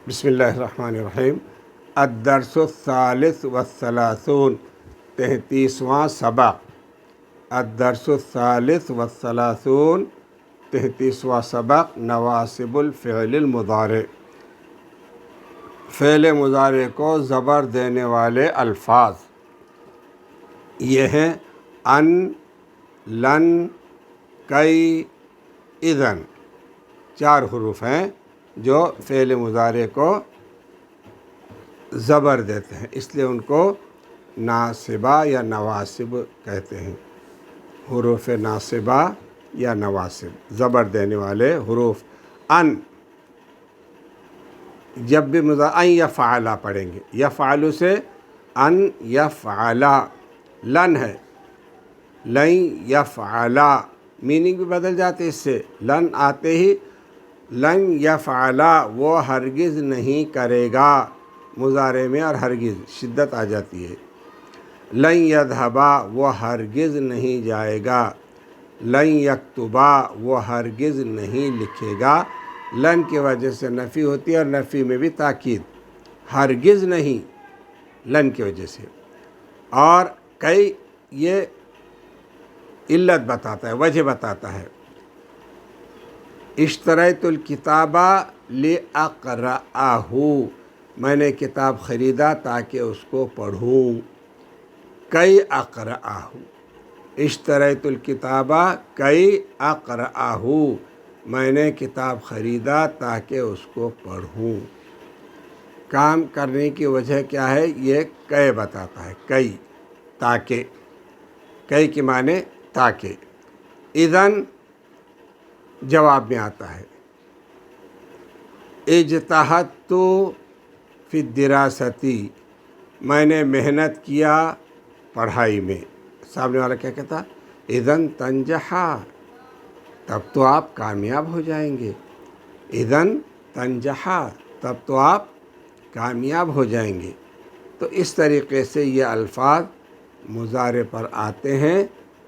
بسم اللہ الرحمن الرحیم۔ الدرس الثالث والثلاثون، 33واں سبق۔ الدرس الثالث والثلاثون، 33واں سبق۔ نواصب الفعل المضارع، فعل مضارع کو زبر دینے والے الفاظ یہ ہیں ان، لن، کئی، اذن۔ 4 حروف ہیں جو فعل مضارع کو زبر دیتے ہیں، اس لیے ان کو ناصبہ یا نواصب کہتے ہیں۔ حروف ناصبہ یا نواصب، زبر دینے والے حروف۔ ان، جب بھی ان یفعلا پڑھیں گے، یفعلو سے ان یفعلا۔ لن ہے، لن یفعلا، میننگ بھی بدل جاتے اس سے۔ لن آتے ہی لن یفعلا، وہ ہرگز نہیں کرے گا، مضارع میں اور ہرگز شدت آ جاتی ہے۔ لن یذهبا، وہ ہرگز نہیں جائے گا۔ لن یکتبا، وہ ہرگز نہیں لکھے گا۔ لن کی وجہ سے نفی ہوتی ہے اور نفی میں بھی تاکید، ہرگز نہیں، لن کی وجہ سے۔ اور کئی یہ علت بتاتا ہے، وجہ بتاتا ہے۔ اشتریت الکتاب لأقرأہ، میں نے کتاب خریدا تاکہ اس کو پڑھوں۔ کئی اقرأہ، اشتریت الکتاب کئی اقرأہ، میں نے کتاب خریدا تاکہ اس کو پڑھوں۔ کام کرنے کی وجہ کیا ہے، یہ کئی بتاتا ہے، کئی، تاکہ۔ کئی کے معنی تاکہ۔ اذن جواب میں آتا ہے۔ اجتہدت فی الدراستی، میں نے محنت کیا پڑھائی میں۔ سامنے والا کیا کہتا، اذن تنجحا، تب تو آپ کامیاب ہو جائیں گے۔ اذن تنجحا، تب تو آپ کامیاب ہو جائیں گے۔ تو اس طریقے سے یہ الفاظ مضارع پر آتے ہیں،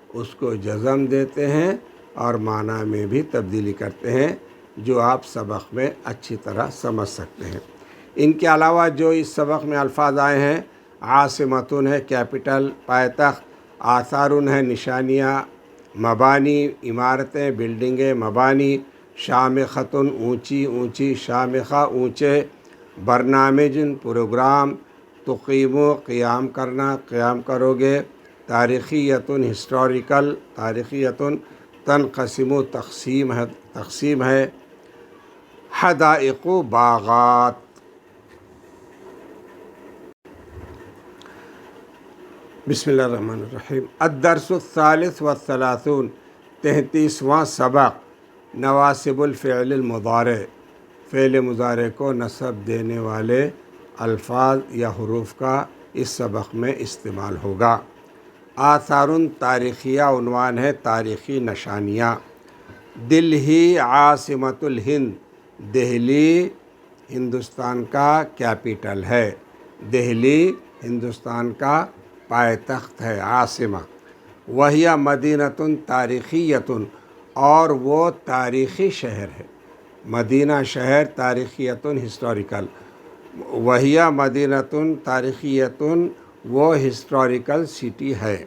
اس کو جزم دیتے ہیں اور معنی میں بھی تبدیلی کرتے ہیں، جو آپ سبق میں اچھی طرح سمجھ سکتے ہیں۔ ان کے علاوہ جو اس سبق میں الفاظ آئے ہیں، عاصمتن ہے کیپٹل، پائے-تخت، آثارن ہے نشانیاں، مبانی عمارتیں، بلڈنگیں، مبانی، شامخۃن اونچی اونچی، شامخہ اونچے، برنامجن پروگرام، تقیمو قیام کرنا، قیام کرو گے، تاریخیتن ہسٹوریکل، تاریخیتن، تنقسم تقسیم ہے، تقسیم ہے، حدائق باغات۔ بسم اللہ الرحمن الرحیم۔ الدرس الثالث والثلاثون، 33واں سبق۔ نواصب الفعل المضارع، فعل مضارع کو نصب دینے والے الفاظ یا حروف کا اس سبق میں استعمال ہوگا۔ آثارن تاریخیہ، عنوان ہے تاریخی نشانیاں۔ دلہی عاصمت الہند، دہلی ہندوستان کا کیپٹل ہے، دہلی ہندوستان کا پائے تخت ہے، عاصمہ۔ وہی مدینۃ تاریخیۃ، اور وہ تاریخی شہر ہے۔ مدینہ شہر، تاریخیۃ ہسٹوریکل۔ وہی مدینۃ تاریخیۃ، وہ ہسٹوریکل سٹی ہے۔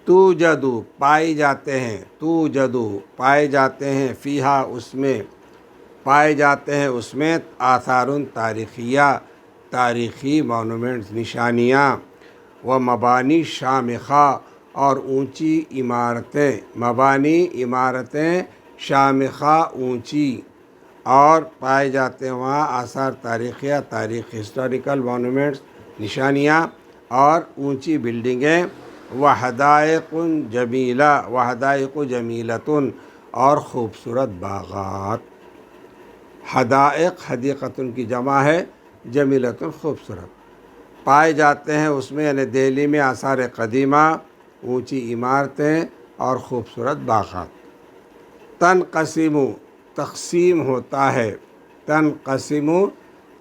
توجد پائے جاتے ہیں، توجد پائے جاتے ہیں، فیہا اس میں، پائے جاتے ہیں اس میں، آثار تاریخیہ، تاریخی مونومنٹس، نشانیاں، و مبانی شامخہ، اور اونچی عمارتیں، مبانی عمارتیں، شامخہ اونچی، اور پائے جاتے ہیں وہاں آثار تاریخیہ، تاریخ ہسٹوریکل مونومنٹس، نشانیاں اور اونچی بلڈنگیں، وحدائق جمیلہ، وحدائق جمیلتن، اور خوبصورت باغات۔ حدائق حدیقتن کی جمع ہے، جمیلتن خوبصورت۔ پائے جاتے ہیں اس میں، یعنی دہلی میں، آثار قدیمہ، اونچی عمارتیں اور خوبصورت باغات۔ تنقسم تقسیم ہوتا ہے، تنقسم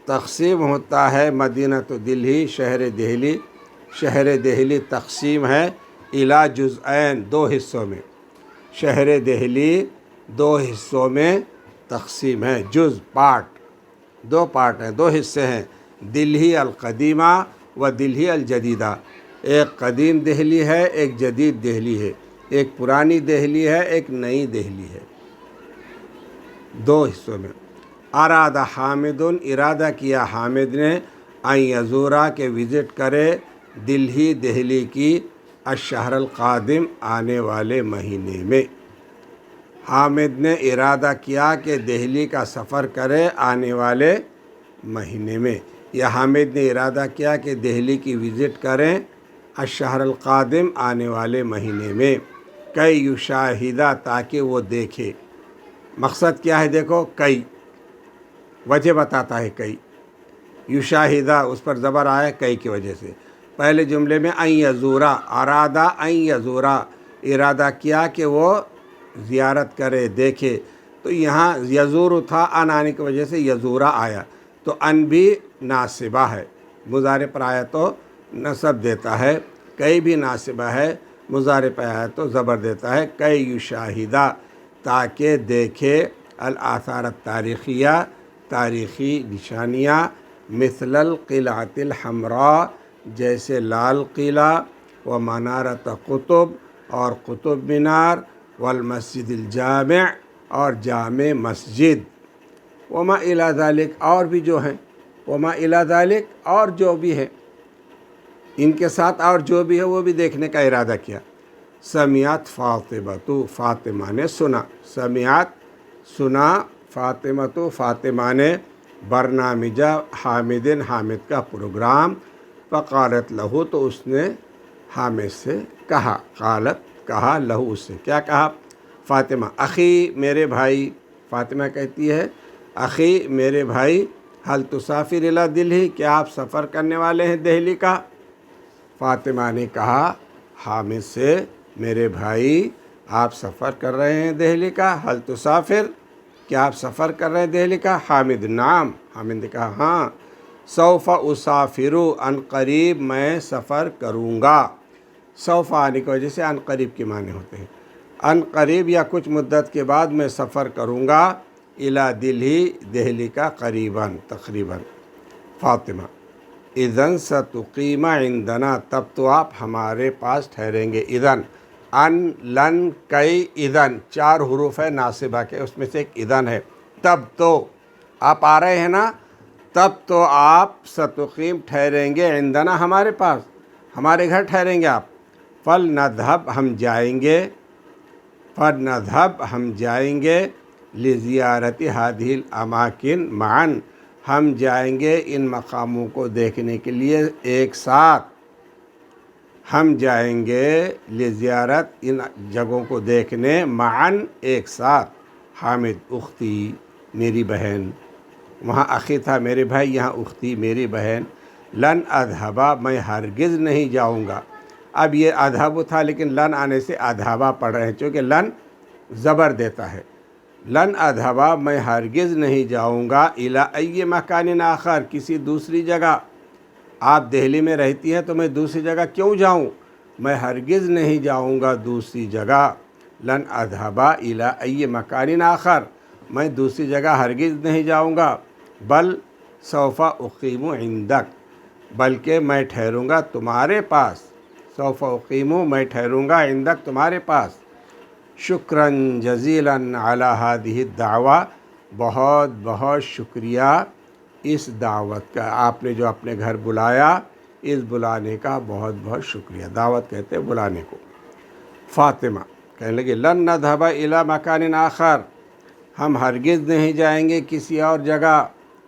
تقسیم ہوتا ہے، مدینۃ دلہی شہر دہلی، شہر دہلی تقسیم ہے، الی جزئین 2 حصوں میں، شہر دہلی 2 حصوں میں تقسیم ہے، جز پارٹ، دو پارٹ ہیں، دو حصے ہیں، دہلی القدیمہ و دہلی الجدیدہ۔ ایک قدیم دہلی ہے، ایک جدید دہلی ہے، ایک پرانی دہلی ہے، ایک نئی دہلی ہے، دو حصوں میں۔ ارادہ حامد، ارادہ کیا حامد نے، ان یزورا کے وزٹ کرے، دہلی کی، الشہر القادم آنے والے مہینے میں۔ حامد نے ارادہ کیا کہ دہلی کا سفر کرے آنے والے مہینے میں، یا حامد نے ارادہ کیا کہ دہلی کی وزٹ کریں الشہر القادم آنے والے مہینے میں، کئی یشاہدہ تاکہ وہ دیکھے۔ مقصد کیا ہے دیکھو، کئی وجہ بتاتا ہے، کئی یشاہدہ اس پر زبر آیا کئی کی وجہ سے۔ پہلے جملے میں ان یزورا، ارادہ ان یزورا، ارادہ کیا کہ وہ زیارت کرے، دیکھے، تو یہاں یزور تھا، ان آنے کی وجہ سے یزورا آیا، تو ان بھی ناصبہ ہے، مضارع پر آیا تو نصب دیتا ہے، کئی بھی ناصبہ ہے، مضارع پر آیا تو زبر دیتا ہے، کئی یشاہدہ تاکہ دیکھے، الآثار التاریخیہ تاریخی نشانیاں، مثل القلعۃ الحمراء جیسے لال قلعہ، و منارۃ قطب اور قطب مینار، والمسجد الجامع اور جامع مسجد، وما الی ذالک اور بھی جو ہیں، وما الی ذالک اور جو بھی ہے، ان کے ساتھ اور جو بھی ہے وہ بھی دیکھنے کا ارادہ کیا۔ سمعت فاطمہ، فاطمہ نے سنا، سمعت سنا، فاطمہ فاطمہ نے، برنامج حامد حامد کا پروگرام، فقالت لہو تو اس نے حامد سے کہا، قالت کہا، لہو اس سے کیا کہا، فاطمہ اخی میرے بھائی، فاطمہ کہتی ہے اخی میرے بھائی، حل تسافر الی دہلی کیا آپ سفر کرنے والے ہیں دہلی کا؟ فاطمہ نے کہا حامد سے، میرے بھائی آپ سفر کر رہے ہیں دہلی کا، حل تسافر کیا آپ سفر کر رہے ہیں دہلی کا؟ حامد نعم، حامد نے کہا ہاں، سوف اسافر ان قریب میں سفر کروں گا، سوف آنے کی وجہ سے ان قریب کے معنی ہوتے ہیں، ان قریب یا کچھ مدت کے بعد میں سفر کروں گا، الی دہلی دہلی کا، قریباً تقریباً۔ فاطمہ اذن ستقیم عندنا تب تو آپ ہمارے پاس ٹھہریں گے، اذن ان لن کئی اذن چار حروف ہے ناصبہ کے، اس میں سے ایک اذن ہے، تب تو آپ آ رہے ہیں نا، تب تو آپ ستقیم ٹھہریں گے، عندنا ہمارے پاس، ہمارے گھر ٹھہریں گے آپ، فلنذهب ہم جائیں گے، فلنذهب ہم جائیں گے، لزیارت هذه الاماکن معا ہم جائیں گے ان مقاموں کو دیکھنے کے لیے ایک ساتھ، ہم جائیں گے لزیارت ان جگہوں کو دیکھنے، معاً ایک ساتھ، حامد اختی میری بہن، وہاں اخی تھا میرے بھائی، یہاں اختی میری بہن، لن اذهبا میں ہرگز نہیں جاؤں گا، اب یہ اذهب تھا لیکن لن آنے سے اذهبا پڑھ رہے ہیں، چونکہ لن زبر دیتا ہے، لن اذهبا میں ہرگز نہیں جاؤں گا، الی ای مکان آخر کسی دوسری جگہ، آپ دہلی میں رہتی ہیں تو میں دوسری جگہ کیوں جاؤں، میں ہرگز نہیں جاؤں گا دوسری جگہ، لن اذهبا الی ای مکان آخر میں دوسری جگہ ہرگز نہیں جاؤں گا، بل سوف اقیم عندک بلکہ میں ٹھہروں گا تمہارے پاس، سوف اقیم میں ٹھہروں گا، عندک تمہارے پاس، شکراً جزیلاً علی ہذہ الدعوہ بہت بہت شکریہ اس دعوت کا، آپ نے جو اپنے گھر بلایا اس بلانے کا بہت بہت شکریہ، دعوت کہتے ہیں بلانے کو۔ فاطمہ کہنے لگے لن نذهب الی مکان آخر ہم ہرگز نہیں جائیں گے کسی اور جگہ،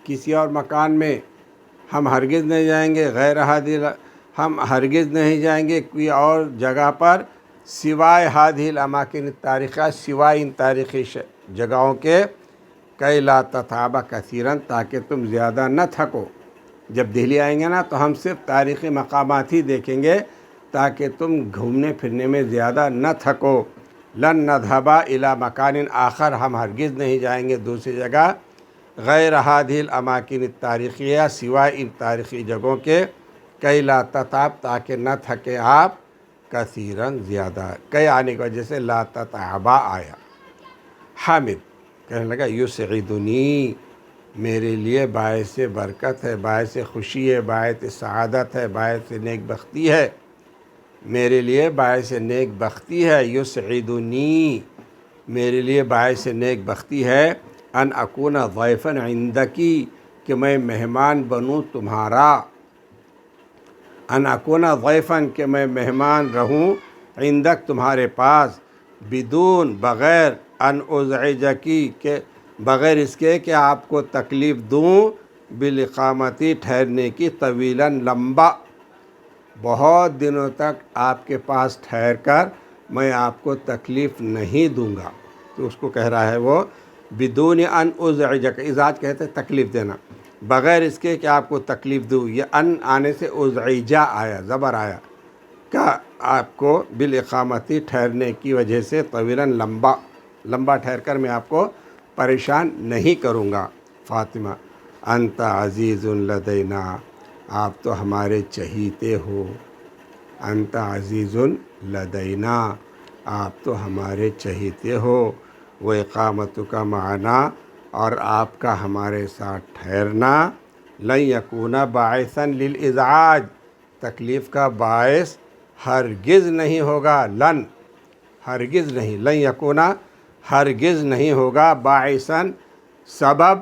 کسی اور مکان میں، ہم ہرگز نہیں جائیں گے، غیر هذه ہم ہرگز نہیں جائیں گے کوئی اور جگہ پر، سوائے هذه الاماکن التاریخیہ سوائے ان تاریخی جگہوں کے، کئی لا تتعب کثیرا تاکہ تم زیادہ نہ تھکو، جب دہلی آئیں گے نا تو ہم صرف تاریخی مقامات ہی دیکھیں گے تاکہ تم گھومنے پھرنے میں زیادہ نہ تھکو، لن نذهب الی مکان آخر ہم ہرگز نہیں جائیں گے دوسری جگہ، غیر هذه الاماکن التاریخیہ سوائے ان تاریخی جگہوں کے، کئی لا تتعب تاکہ نہ تھکے آپ، کثیرا زیادہ، کئی آنے کی وجہ سے لا تتعبا آیا۔ حامد کہنے لگا یسعدنی میرے لیے باعث برکت ہے، باعث خوشی ہے، باعث سعادت ہے، باعث نیک بختی ہے، میرے لیے باعث نیک بختی ہے۔ یسعدنی، میرے لیے باعث نیک بختی ہے، ان اکون ضیفا عندکی، کہ میں مہمان بنوں تمہارا، ان اکون ضیفا، کہ میں مہمان رہوں، عندک تمہارے پاس، بدون بغیر، ان ازعجکی، کہ بغیر اس کے کہ آپ کو تکلیف دوں، بالاقامتی ٹھہرنے کی، طویلاً لمبا، بہت دنوں تک آپ کے پاس ٹھہر کر میں آپ کو تکلیف نہیں دوں گا۔ تو اس کو کہہ رہا ہے وہ بدون ان ازعجک، ازعاج کہتے ہیں تکلیف دینا، بغیر اس کے کہ آپ کو تکلیف دوں، یہ ان آنے سے ازعجا آیا، زبر آیا، کہ آپ کو بالاقامتی ٹھہرنے کی وجہ سے، طویلاً لمبا، لمبا ٹھہر کر میں آپ کو پریشان نہیں کروں گا۔ فاطمہ، انت عزیز لدینا، آپ تو ہمارے چہیتے ہو، انت عزیز لدینا، آپ تو ہمارے چہیتے ہو، وہ اقامت کا معنی، اور آپ کا ہمارے ساتھ ٹھہرنا، لن یکون باعثا للازعاج، تکلیف کا باعث ہرگز نہیں ہوگا، لن، ہرگز نہیں، لن یکون، ہرگز نہیں ہوگا، باعثا، سبب،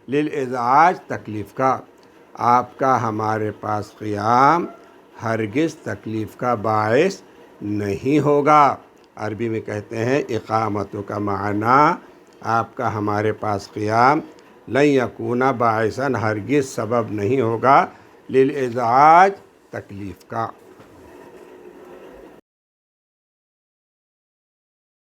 للازعاج، تکلیف کا، آپ کا ہمارے پاس قیام ہرگز تکلیف کا باعث نہیں ہوگا۔ عربی میں کہتے ہیں اقامت کا معنی، آپ کا ہمارے پاس قیام، لن یکون باعثا، ہرگز سبب نہیں ہوگا، للازعاج، تکلیف کا۔